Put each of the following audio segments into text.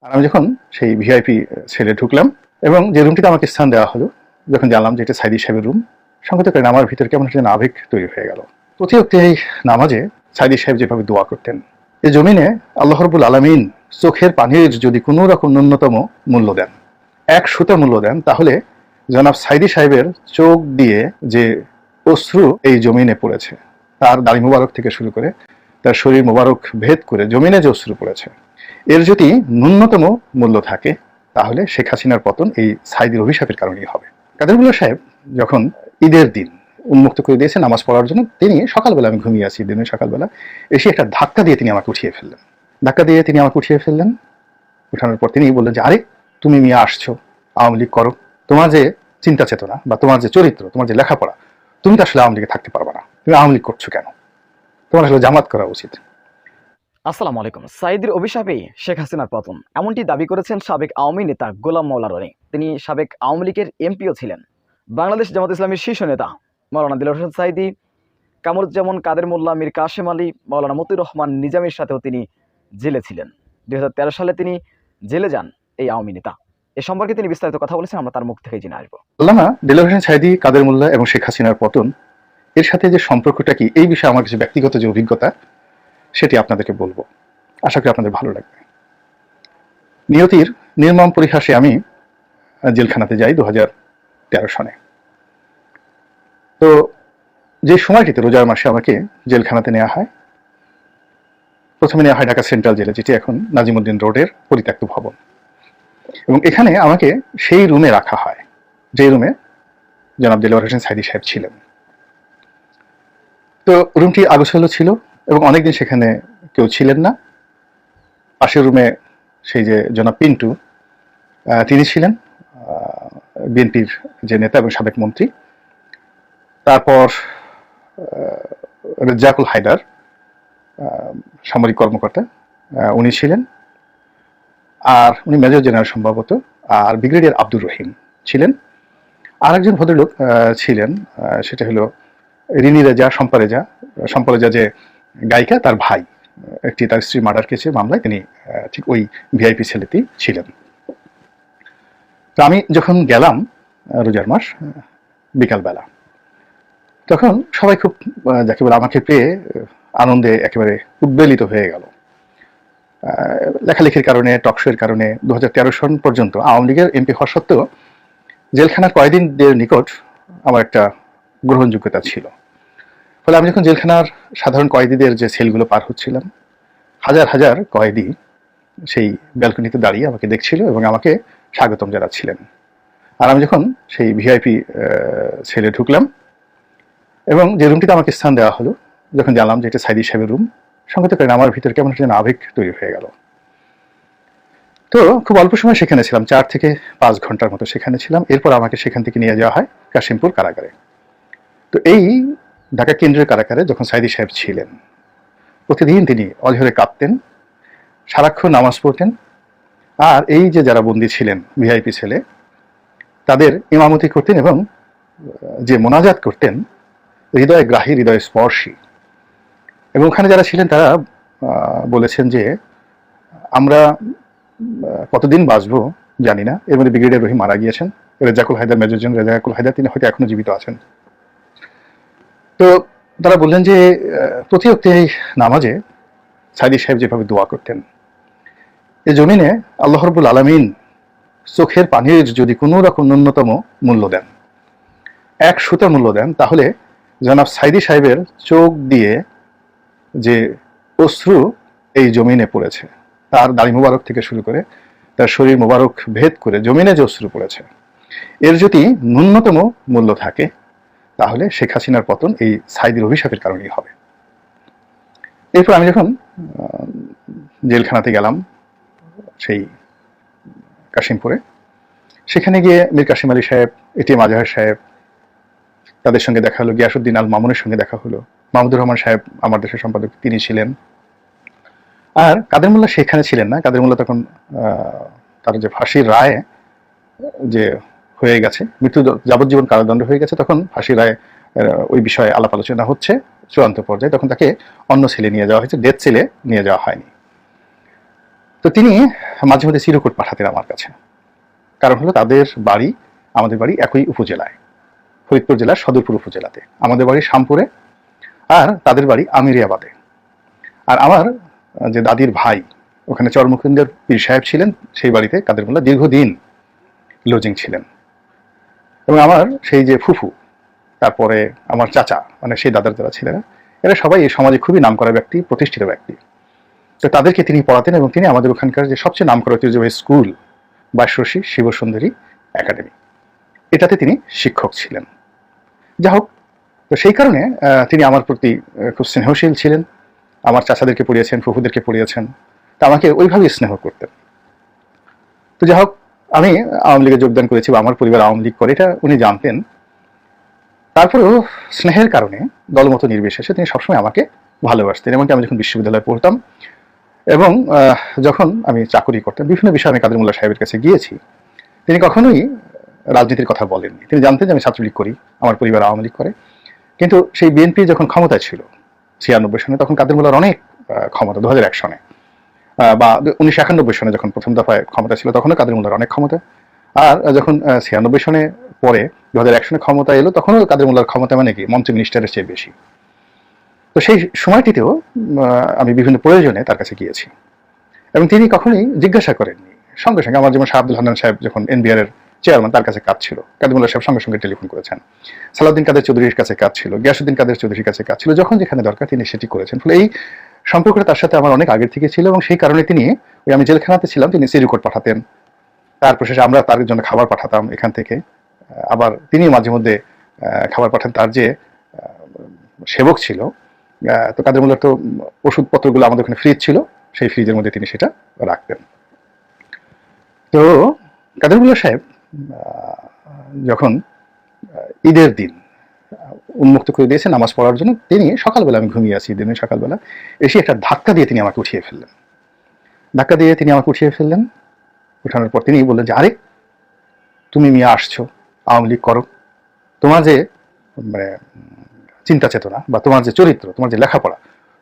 আর আমি যখন সেই ভিআইপি সেলে ঢুকলাম এবং যে রুমটিতে আমাকে স্থান দেওয়া হলো, যখন জানলাম যে এটা সাইদি সাহেবের রুম, সঙ্গত করে আমার ভিতরে কেমন একটা আবেগ তৈরি হয়ে গেল। প্রতি অক্তে এই নামাজে সাইদি সাহেব যেভাবে দোয়া করতেন, এই জমিনে আল্লাহ রাব্বুল আলামিন চোখের পানির যদি কোনো রকম ন্যূনতম মূল্য দেন, এক সুতা মূল্য দেন, তাহলে জনাব সাইদি সাহেবের চোখ দিয়ে যে অশ্রু এই জমিনে পড়েছে, তার দাড়ি মোবারক থেকে শুরু করে তার শরীর মোবারক ভেদ করে জমিনে যে অশ্রু পড়েছে, এর যদি ন্যূনতম মূল্য থাকে, তাহলে শেখ হাসিনার পতন এই সাইদির অভিশাপের কারণেই হবে। কাদের মোল্লা সাহেব যখন ঈদের দিন উন্মুক্ত করে দিয়েছে নামাজ পড়ার জন্য, তিনি সকালবেলা, আমি ঘুমিয়ে আছি দিনের সকালবেলা, এসে একটা ধাক্কা দিয়ে তিনি আমাকে উঠিয়ে ফেললেন। উঠানোর পর তিনি বললেন যে, আরে তুমি মিয়া আসছো, আওয়ামী লীগ করো, তোমার যে চিন্তা চেতনা বা তোমার যে চরিত্র, তোমার যে লেখাপড়া, তুমি তো আসলে আওয়ামী লীগে থাকতে পারবে না, তুমি আওয়ামী লীগ করছো কেন, তোমার আসলে জামাত করা উচিত। আসসালামু আলাইকুম। সাইদির অভিশাপেই শেখ হাসিনার পতন, এমনটি দাবি করেছেন সাবেক আওয়ামী নেতা গোলাম মাওলা রনি। তিনি সাবেক আওয়ামী লীগের এমপিও ছিলেন। বাংলাদেশ জামাত ইসলামীর শীর্ষ নেতা মাওলানা দিলওয়ার হোসেন সাইদি, কামরুজ্জামান, কাদের মোল্লা, মীর কাশেম আলী, মাওলানা মতিউর রহমান নিজামীর সাথেও তিনি জেলে ছিলেন। 2013 সালে তিনি জেলে যান এই আওয়ামী নেতা। এ সম্পর্কে তিনি বিস্তারিত কথা বলেছেন, আমরা তার মুখ থেকেই জেনে আসবো। আল্লামা দিলওয়ার হোসেন সাইদি, কাদের মোল্লা এবং শেখ হাসিনার পতন, এর সাথে যে সম্পর্কটা কি, এই বিষয়ে আমার কিছু ব্যক্তিগত যে অভিজ্ঞতা, সেটি আপনাদেরকে বলবো। আশা করি আপনাদের ভালো লাগবে। নিয়তির নির্মম পরিহাসে আমি জেলখানাতে যাই 2013 সনে। তো যে সময়টিতে রোজার মাসে আমাকে জেলখানাতে নেওয়া হয়, প্রথমে নেওয়া হয় ঢাকা সেন্ট্রাল জেলে, যেটি এখন নাজিমুদ্দিন রোডের পরিত্যক্ত ভবন, এবং এখানে আমাকে সেই রুমে রাখা হয় যে রুমে জনাব দিলওয়ার হোসেন সাইদি সাহেব ছিলেন। তো রুমটি আগোছালো ছিল এবং অনেকদিন সেখানে কেউ ছিলেন না। পাশের রুমে সেই যে জনাব পিন্টু, তিনি ছিলেন বিএনপির যে নেতা এবং সাবেক মন্ত্রী। তারপর রেজ্জাকুল হায়দার, সামরিক কর্মকর্তা, উনি ছিলেন, আর উনি মেজর জেনারেল সম্ভবত, আর ব্রিগেডিয়ার আব্দুর রহিম ছিলেন। আর একজন ভদ্রলোক ছিলেন, সেটা হলো রিনি রেজা, শম্পা রেজা যে গায়িকা, তার ভাই, একটি তার স্ত্রী মার্ডার কেসের মামলায় তিনি ঠিক ওই ভিআইপি সেলেতেই ছিলেন। তো আমি যখন গেলাম রোজার মাস বিকালবেলা, তখন সবাই খুব যাকে বলে আমাকে পেয়ে আনন্দে একেবারে উদ্বেলিত হয়ে গেল। লেখালেখির কারণে, টকশোর কারণে 2013 সন পর্যন্ত আওয়ামী লীগের এমপি হওয়া সত্ত্বেও জেলখানার কয়েদিনদের নিকট আমার একটা গ্রহণযোগ্যতা ছিল। ফলে আমি যখন জেলখানার সাধারণ কয়েদিদের যে সেলগুলো পার হচ্ছিলাম, হাজার হাজার কয়েদি সেই ব্যালকনিতে দাঁড়িয়ে আমাকে দেখছিল এবং আমাকে স্বাগতম জানাচ্ছিলেন। আর আমি যখন সেই ভিআইপি সেলে ঢুকলাম এবং যে রুমটিতে আমাকে স্থান দেওয়া হলো, যখন জানলাম যে এটা সাইদি সাহেবের রুম, সঙ্গত করে আমার ভিতরে কেমন একটা আবেগ তৈরি হয়ে গেল। তো খুব অল্প সময় সেখানে ছিলাম, 4 থেকে 5 ঘন্টার মতো সেখানে ছিলাম। এরপর আমাকে সেখান থেকে নিয়ে যাওয়া হয় কাশিমপুর কারাগারে। তো এই ঢাকা কেন্দ্রীয় কারাগারে যখন সাইদি সাহেব ছিলেন, প্রতিদিন তিনি অঝরে কাঁদতেন, সারাক্ষণ নামাজ পড়তেন, আর এই যে যারা বন্দী ছিলেন ভিআইপি ছেলে, তাদের ইমামতি করতেন এবং যে মোনাজাত করতেন, হৃদয় গ্রাহী, হৃদয় স্পর্শী। এবং ওখানে যারা ছিলেন তারা বলেছেন যে আমরা কতদিন বাঁচবো জানি না। এর মধ্যে ব্রিগেডিয়ার রহিম মারা গিয়েছেন, রেজ্জাকুল হায়দার, মেজর জেনারেল রেজ্জাকুল হায়দার, তিনি হয়তো এখনো জীবিত আছেন। তো তারা বললেন যে প্রতি অক্তে এই নামাজে সাইদি সাহেব যেভাবে দোয়া করতেন, এই জমিনে আল্লাহ রাব্বুল আলামিন চোখের পানির যদি কোনো রকম ন্যূনতম মূল্য দেন, এক সুতা মূল্য দেন, তাহলে জনাব সাইদি সাহেবের চোখ দিয়ে যে অশ্রু এই জমিনে পড়েছে, তার দাড়ি মোবারক থেকে শুরু করে তার শরীর মোবারক ভেদ করে জমিনে যে অশ্রু পড়েছে, এর যদি ন্যূনতম মূল্য থাকে, তাহলে শেখ হাসিনার পতন এই সাইদির অভিশাপের কারণেই হবে। এরপর আমি যখন জেলখানাতে গেলাম সেই কাশিমপুরে, সেখানে গিয়ে মীর কাশেম আলী সাহেব, এটিএম আজহার সাহেব, তাদের সঙ্গে দেখা হলো, গিয়াসউদ্দিন আল মামুনের সঙ্গে দেখা হলো, মাহমুদুর রহমান সাহেব আমার দেশের সম্পাদক, তিনি ছিলেন। আর কাদের মোল্লা সেখানে ছিলেন না। কাদের মোল্লা তখন তার যে ফাঁসির রায় যে হয়ে গেছে, মৃত্যু যাবজ্জীবন কারাদণ্ড হয়ে গেছে, তখন ফাঁসির রায় ওই বিষয়ে আলাপ আলোচনা হচ্ছে চূড়ান্ত পর্যায়ে, তখন তাকে অন্য সেলে নিয়ে যাওয়া হয়েছে, ডেথ সেলে নিয়ে যাওয়া হয়নি। তো তো তিনি মাঝে মধ্যে চিরকুট পাঠাতেন আমার কাছে। কারণ হলো তাদের বাড়ি আমাদের বাড়ি একই উপজেলায়, ফরিদপুর জেলার সদরপুর উপজেলাতে। আমাদের বাড়ি শামপুরে, আর তাদের বাড়ি আমিরিয়াবাদে। আর আমার যে দাদির ভাই ওখানে চরমুকুন্দের পীর সাহেব ছিলেন, সেই বাড়িতে কাদের মোল্লা দীর্ঘদিন লজিং ছিলেন। এবং আমার সেই যে ফুফু, তারপরে আমার চাচা, মানে সেই দাদার যারা ছিলেন, এরা সবাই এই সমাজে খুবই নামকরা ব্যক্তি, প্রতিষ্ঠিত ব্যক্তি। তো তাদেরকে তিনি পড়াতেন, এবং তিনি আমাদের ওখানকার যে সবচেয়ে নামকরা ঐতিহ্যবাহী স্কুল বাইশরশি শিবসুন্দরী একাডেমি, এটাতে তিনি শিক্ষক ছিলেন। যা হোক, তো সেই কারণে তিনি আমার প্রতি খুব স্নেহশীল ছিলেন। আমার চাচাদেরকে পড়িয়েছেন, ফুফুদেরকে পড়িয়েছেন, তা আমাকে ওইভাবেই স্নেহ করতেন। তো যা হোক, আমি আওয়ামী লীগে যোগদান করেছি বা আমার পরিবার আওয়ামী লীগ করে, এটা উনি জানতেন। তারপরেও স্নেহের কারণে দলমত নির্বিশেষে তিনি সবসময় আমাকে ভালোবাসতেন। এমনকি আমি যখন বিশ্ববিদ্যালয়ে পড়তাম এবং যখন আমি চাকরি করতাম, বিভিন্ন বিষয়ে আমি কাদের মোল্লা সাহেবের কাছে গিয়েছি, তিনি কখনোই রাজনীতির কথা বলেননি। তিনি জানতেন যে আমি ছাত্রলীগ করি, আমার পরিবার আওয়ামী লীগ করে। কিন্তু সেই বিএনপি যখন ক্ষমতায় ছিল 96 সনে, তখন কাদের মোল্লার অনেক ক্ষমতা। 2001 সনে বা 1991 সনে যখন প্রথম দফায় ক্ষমতা ছিল, তখনও কাদের মোল্লার অনেক ক্ষমতা। আর যখন 96 সনে পরে 2001 সনে ক্ষমতা এলো, তখনও কাদের মোল্লার ক্ষমতা মানে কি মন্ত্রী মিনিস্টারের চেয়ে বেশি। তো সেই সময়টিতেও আমি বিভিন্ন প্রয়োজনে তার কাছে গিয়েছি, এবং তিনি কখনোই জিজ্ঞাসা করেননি। সঙ্গে সঙ্গে আমার যেমন শাহ আব্দুল হান্নান সাহেব যখন এনবিআর এর চেয়ারম্যান, তার কাছে কাজ ছিল, কাদের মোল্লা সাহেব সঙ্গে সঙ্গে টেলিফোন করেছেন। সালাউদ্দিন কাদের চৌধুরীর কাছে কাজ ছিল, গিয়াসউদ্দিন কাদের চৌধুরীর কাছে কাজ ছিল, যখন যেখানে দরকার তিনি সেটি করেছেন। ফলে এই সম্পর্কটা তার সাথে আমার অনেক আগের থেকে ছিল, এবং সেই কারণে তিনি, ওই আমি জেলখানাতে ছিলাম, তিনি চিরকুট পাঠাতেন, তারপর শেষে আমরা তার জন্য খাবার পাঠাতাম এখান থেকে। আবার তিনি মাঝে মধ্যে খাবার পাঠান তার যে সেবক ছিল। তো কাদের মোল্লার তো ওষুধপত্রগুলো আমাদের ওখানে ফ্রিজ ছিল, সেই ফ্রিজের মধ্যে তিনি সেটা রাখতেন। তো কাদের মোল্লা সাহেব যখন ঈদের দিন উন্মুক্ত করে দিয়েছে নামাজ পড়ার জন্য, তিনি সকালবেলা, আমি ঘুমিয়ে আছি দিনের সকালবেলা, এসে একটা ধাক্কা দিয়ে তিনি আমাকে উঠিয়ে ফেললেন। উঠানোর পর তিনি বললেন যে, আরে তুমি মিয়া আসছো, আওয়ামী লীগ করো, তোমার যে মানে চিন্তা চেতনা বা তোমার যে চরিত্র, তোমার যে লেখাপড়া,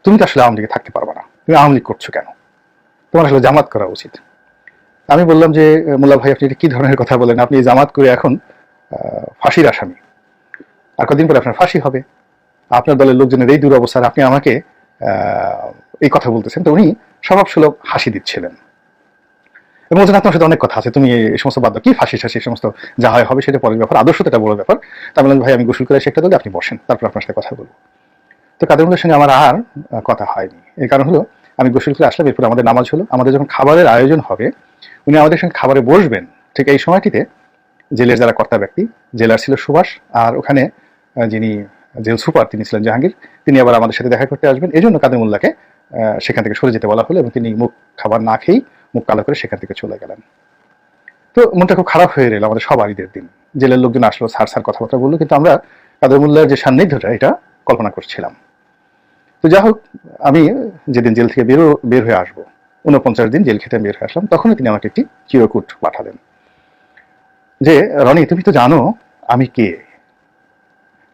তুমি তো আসলে আওয়ামী লীগে থাকতে পারবে না, তুমি আওয়ামী লীগ করছো কেন, তোমার আসলে জামাত করা উচিত। আমি বললাম যে, মোল্লা ভাই, আপনি এটা কি ধরনের কথা বলেন? আপনি জামাত করে এখন ফাঁসির আসামি, আর কদিন পরে আপনার ফাঁসি হবে, আপনার দলের লোকজনের এই দুরবস্থা, আপনি আমাকে এই কথা বলতেছেন। তো উনি স্বভাবসুলভ হাসি দিচ্ছিলেন এবং বলছেন, আপনার সাথে অনেক কথা আছে, তুমি এই সমস্ত বাদ দাও, কি ফাঁসি শাসি সমস্ত যা হয় হবে, সেটা পরের ব্যাপার, আদর্শ তো এটা বড় ব্যাপার। তা বললেন, ভাই আমি গোসল করে এসে একটা দলে, আপনি বসেন, তারপর আপনার সাথে কথা বলবো। তো কাদের মোল্লার সঙ্গে আমার আর কথা হয়নি। এর কারণ হলো, আমি গোসল করে আসলাম, এরপর আমাদের নামাজ হলো, আমাদের যখন খাবারের আয়োজন হবে, উনি আমাদের সঙ্গে খাবারে বসবেন। ঠিক এই সময়টিতে জেলের যারা কর্তা ব্যক্তি, জেলার ছিল সুভাষ, আর ওখানে যিনি জেল সুপার তিনি ছিলেন জাহাঙ্গীর, তিনি আবার আমাদের সাথে দেখা করতে আসবেন। এই জন্য কাদের মোল্লাকে সেখান থেকে সরে যেতে বলা হলো, এবং তিনি খাবার না খেয়েই মুখ কালো করে সেখান থেকে চলে গেলেন। তো মনটা খুব খারাপ হয়ে রইল আমাদের সবার ঈদের দিন। জেলের লোকজন আসলো, স্যার কথাবার্তা বললো, কিন্তু আমরা কাদের মোল্লার যে সান্নিধ্যটা, এটা কল্পনা করছিলাম। তো যা হোক, আমি যেদিন জেল থেকে বের হয়ে আসবো, 49 দিন জেল খেতে বের হয়ে আসলাম, তখনই তিনি আমাকে একটি চিরকুট পাঠালেন যে, রনি, তুমি তো জানো আমি কে,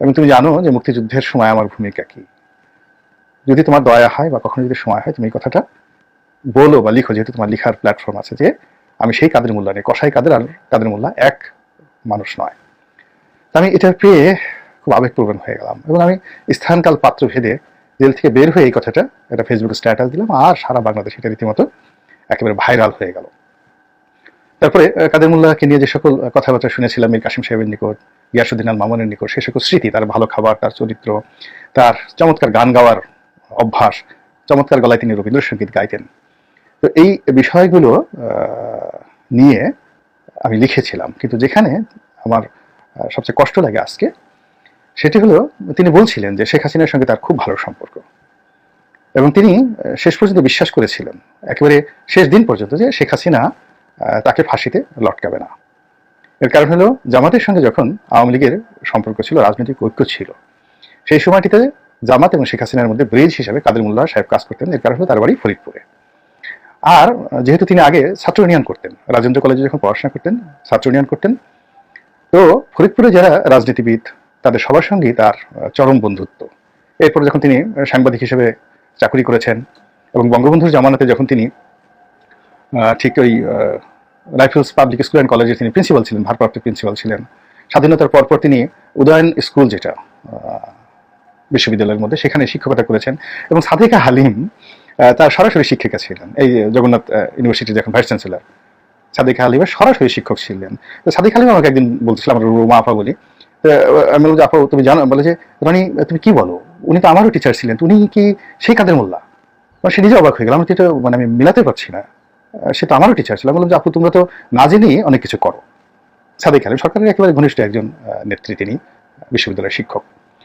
এবং তুমি জানো যে মুক্তিযুদ্ধের সময় আমার ভূমিকা কি। যদি তোমার দয়া হয় বা কখনো যদি সময় হয়, তুমি এই কথাটা বলো বা লিখো, যেহেতু তোমার লিখার প্ল্যাটফর্ম আছে, যে আমি সেই কাদের মোল্লা নেই, কসাই কাদের আর কাদের মোল্লা এক মানুষ নয়। আমি এটা পেয়ে খুব আবেগপ্রবণ হয়ে গেলাম, এবং আমি স্থানকাল পাত্র ভেদে জেল থেকে বের হয়ে এই কথাটা একটা ফেসবুকে স্ট্যাটাস দিলাম, আর সারা বাংলাদেশ এটা রীতিমতো একেবারে ভাইরাল হয়ে গেল। তারপরে কাদের মোল্লাকে নিয়ে যে সকল কথাবার্তা শুনেছিলাম মীর কাসিম সাহেবের নিকট, গিয়াসউদ্দিন আল মামুনের নিকট, সে সকল স্মৃতি, তার ভালো খাবার, তার চরিত্র, তার চমৎকার গান গাওয়ার অভ্যাস, চমৎকার গলায় তিনি রবীন্দ্রসঙ্গীত গাইতেন, তো এই বিষয়গুলো নিয়ে আমি লিখেছিলাম। কিন্তু যেখানে আমার সবচেয়ে কষ্ট লাগে আজকে, সেটি হলো, তিনি বলছিলেন যে শেখ হাসিনার সঙ্গে তার খুব ভালো সম্পর্ক, এবং তিনি শেষ পর্যন্ত বিশ্বাস করেছিলেন, একেবারে শেষ দিন পর্যন্ত, যে শেখ হাসিনা তাকে ফাঁসিতে লটকাবে না। এর কারণ হলো, জামাতের সঙ্গে যখন আওয়ামী লীগের সম্পর্ক ছিল, রাজনৈতিক ঐক্য ছিল, সেই সময়টিতে জামাত এবং শেখ হাসিনার মধ্যে ব্রিজ হিসেবে কাদের মোল্লা সাহেব কাজ করতেন। এর কারণ হলো, তার বাড়ি ফরিদপুরে। আর যেহেতু তিনি আগে ছাত্র ইউনিয়ন করতেন, রাজেন্দ্র কলেজে যখন পড়াশোনা করতেন, ছাত্র ইউনিয়ন করতেন, তো ফরিদপুরে যারা রাজনীতিবিদ, তাদের সবার সঙ্গেই তার চরম বন্ধুত্ব। এরপরে যখন তিনি সাংবাদিক হিসেবে চাকরি করেছেন, এবং বঙ্গবন্ধুর জামানাতে যখন তিনি ঠিক ওই রাইফেলস পাবলিক স্কুল অ্যান্ড কলেজের তিনি প্রিন্সিপাল ছিলেন, ভারপ্রাপ্ত প্রিন্সিপাল ছিলেন। স্বাধীনতার পরপর তিনি উদয়ন স্কুল, যেটা বিশ্ববিদ্যালয়ের মধ্যে, সেখানে শিক্ষকতা করেছেন। এবং সাদিকা হালিম তার সরাসরি শিক্ষিকা ছিলেন, এই জগন্নাথ ইউনিভার্সিটির যখন ভাইস চ্যান্সেলর, সাদিকা হালিমের সরাসরি শিক্ষক ছিলেন। তো সাদিকা হালিম আমাকে একদিন বলছিল, আমরা রুমা আপা বলি, আমি বললাম যে আপা তুমি জানো, বলে যে রানী তুমি কি বলো, উনি তো আমারও টিচার ছিলেন, উনি কি সেই কাদের মোল্লা? সে নিজে অবাক হয়ে গেল, আমি তো এটা মানে আমি মিলাতে পারছি না, সে তো আমারও টিচার ছিল। আমি বললাম যে আপু তোমরা তো না জেনেই অনেক কিছু করো। সাদিক আলিম সরকারের একেবারে ঘনিষ্ঠ একজন নেত্রী, তিনি বিশ্ববিদ্যালয়ের শিক্ষক।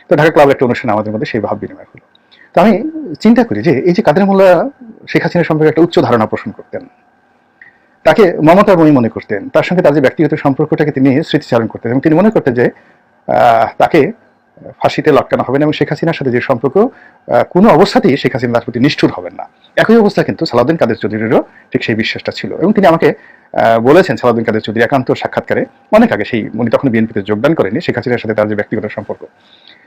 তো ঢাকা ক্লাবের একটা অনুষ্ঠানে আমাদের মধ্যে সেই ভাব বিনিময় হলো। তো আমি চিন্তা করি যে এই যে কাদের মোল্লা শেখ হাসিনা সম্পর্কে একটা উচ্চ ধারণা পোষণ করতেন, তাকে মমতাময়ী মনে করতেন, তার সঙ্গে তার যে ব্যক্তিগত সম্পর্কটাকে তিনি স্মৃতিচারণ করতেন, এবং তিনি মনে করতেন যে তাকে ফাঁসিতে লটকানো হবে না, এবং শেখ হাসিনার সাথে যে সম্পর্ক কোনো অবস্থাতেই শেখ হাসিনা তার প্রতি নিষ্ঠুর হবেন না। একই অবস্থা কিন্তু সালাউদ্দিন কাদের চৌধুরীরও ঠিক সেই বিশ্বাসটা ছিল, এবং তিনি আমাকে বলেছেন সালাউদ্দিন কাদের চৌধুরী একান্ত সাক্ষাৎকারে অনেক আগে, সেই উনি তখন বিএনপিতে যোগদান করেনি, শেখ হাসিনার সাথে তার যে ব্যক্তিগত সম্পর্ক।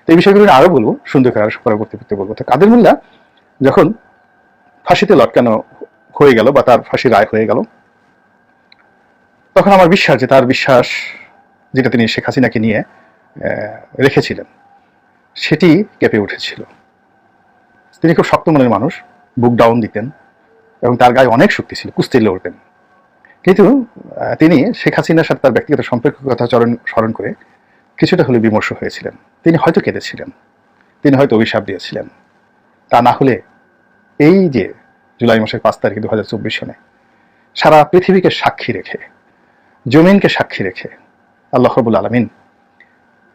তো এই বিষয়গুলো আরো বলবো, সুন্দর করে আরো পরবর্তীতে বলবো। তো কাদের মোল্লা যখন ফাঁসিতে লটকানো হয়ে গেল বা তার ফাঁসি রায় হয়ে গেল, তখন আমার বিশ্বাস যে তার বিশ্বাস যেটা তিনি শেখ হাসিনাকে নিয়ে রেখেছিলেন সেটি কেঁপে উঠেছিল। তিনি খুব শক্ত মনের মানুষ, বুক ডাউন দিতেন, এবং তার গায়ে অনেক শক্তি ছিল, কুস্তি লড়তেন। কিন্তু তিনি শেখ হাসিনার সাথে তার ব্যক্তিগত সম্পর্কের কথা স্মরণ করে কিছুটা হলে বিমর্ষ হয়েছিলেন। তিনি হয়তো কেঁদেছিলেন, তিনি হয়তো অভিশাপ দিয়েছিলেন। তা না হলে এই যে জুলাই মাসের 5 তারিখ 2024 সনে সারা পৃথিবীকে সাক্ষী রেখে, জমিনকে সাক্ষী রেখে আল্লাহ রাব্বুল আলামিন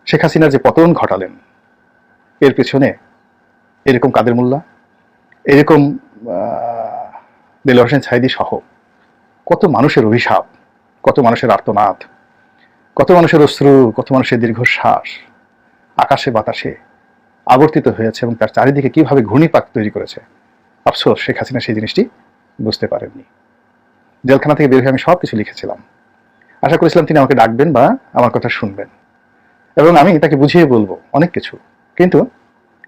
শেখ হাসিনার যে পতন ঘটালেন, এর পেছনে এরকম কাদের মোল্লা, এরকম দেলোয়ার হোসেন সাঈদী সহ কত মানুষের অভিশাপ, কত মানুষের আর্তনাদ, কত মানুষের অশ্রু, কত মানুষের দীর্ঘশ্বাস আকাশে বাতাসে আবর্তিত হয়েছে, এবং তার চারিদিকে কিভাবে ঘূর্ণিপাক তৈরি করেছে। আফসোস শেখ হাসিনা সেই জিনিসটি বুঝতে পারেননি। জেলখানা থেকে বের হয়ে আমি সব কিছু লিখেছিলাম, আশা করেছিলাম তিনি আমাকে ডাকবেন বা আমার কথা শুনবেন, এবং আমি তাকে বুঝিয়ে বলবো অনেক কিছু, কিন্তু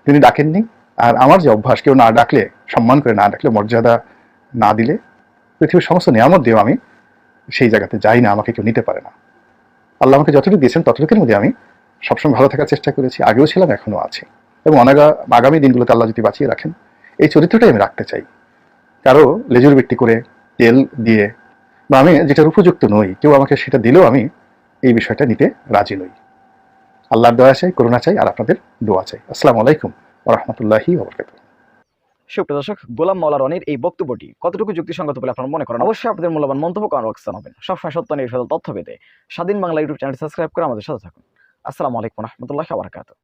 তিনি ডাকেননি। আর আমার যে অভ্যাস, কেউ না ডাকলে, সম্মান করে না ডাকলে, মর্যাদা না দিলে, পৃথিবীর সমস্ত নিয়ামত দিয়েও আমি সেই জায়গাতে যাই না, আমাকে কেউ নিতে পারে না। আল্লাহ আমাকে যতটুকু দিয়েছেন ততটুকুর মধ্যে আমি সবসময় ভালো থাকার চেষ্টা করেছি, আগেও ছিলাম, এখনো আছি, এবং আগামী দিনগুলোতে আল্লাহ যদি বাঁচিয়ে রাখেন এই চরিত্রটাই আমি রাখতে চাই। কারো লেজুর বৃত্তি করে, তেল দিয়ে, বা আমি যেটার উপযুক্ত নই, কেউ আমাকে সেটা দিলেও আমি এই বিষয়টা নিতে রাজি নই। আল্লাহর দয়া চাই, করুণা চাই, আর আপনাদের দোয়া চাই। আসসালামু আলাইকুম ওয়া রাহমাতুল্লাহি ওয়া বারাকাতুহু। সুপ্রিয় দর্শক, গোলাম মাওলা রনির এই বক্তব্যটি কতটুকু যুক্তিসঙ্গত বলে আপনারা মনে করেন, অবশ্যই আপনাদের মূল্যবান মন্তব্য কমেন্ট বক্সে জানাবেন। সবসময় সত্য নির্ভেজাল তথ্য পেতে স্বাধীন বাংলা ইউটিউব চ্যানেল সাবস্ক্রাইব করে আমাদের সাথে থাকুন। আসসালামু আলাইকুম ওয়া রাহমাতুল্লাহি ওয়া বারাকাতুহু।